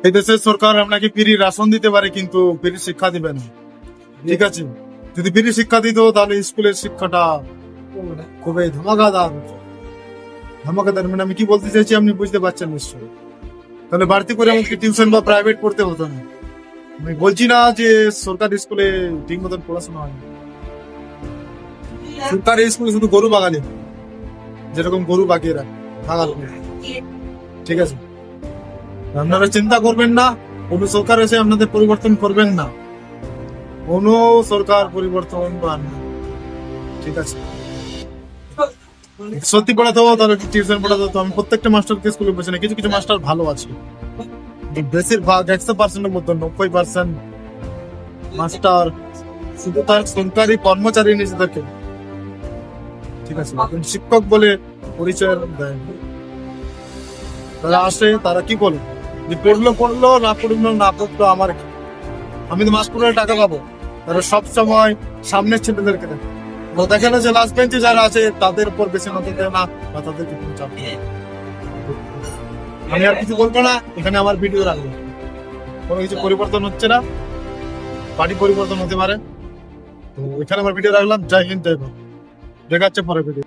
এই দেশের সরকার আপনাকে ফ্রি রাশন দিতে পারে, কিন্তু ফ্রি শিক্ষা দিবে না। ঠিক আছে, যদি ফ্রি শিক্ষা দিত তাহলে স্কুলের শিক্ষাটা খুবই ধামাকাদার হতো। ধামাকাদার মানে আমি কি বলতে চাইছি আপনি বুঝতে পারছেন নিশ্চয়ই। তাহলে বাড়তি করে আমাকে টিউশন বা প্রাইভেট পড়তে হতো না। আমি বলছি না যে সরকারি স্কুলে ঠিক মতন পড়াশোনা হয় না। সরকারি স্কুলে শুধু গরু বাগানে, যেরকম গরু বাগিয়ে রাখে বাগান করে। ঠিক আছে, আপনারা চিন্তা করবেন না, কোন সরকার এসে আপনাদের পরিবর্তন করবেন না, কোন সরকার পরিবর্তন আনবে না। ঠিক আছে, সত্যি পড়াতে হবো তাহলে টিউশন পড়াতে হতো। আমি প্রত্যেকটা মাস্টারকে স্কুলে বসে না, কিছু কিছু মাস্টার ভালো আছে, বেশিরভাগ 100%-এর মধ্যে 90% মাস্টার শুধু তার সরকারি কর্মচারী নিজেদেরকে, ঠিক আছে, কিন্তু শিক্ষক বলে পরিচয় দেয় না। তারা আসে, তারা কি বলে যে পড়লো পড়লো, না পড়লো না পড়লো আমার কি? আমি তো মাস পড়লে টাকা পাবো। তারা সব সময় সামনের ছেলেদেরকে দেখে, তো দেখে না যে লাস্ট বেঞ্চে যারা আছে তাদের উপর বেশি নজর দেয় না, বা তাদেরকে কোনো চাপ দেয় না। আমি আর কিছু বলবো না, এখানে আমার ভিডিও রাখবো। কোনো কিছু পরিবর্তন হচ্ছে না, পার্টি পরিবর্তন হতে পারে। তো এখানে আমার ভিডিও রাখলাম। জয় হিন্দ, জয় ভারত। দেখা যাচ্ছে পরে ভিডিও।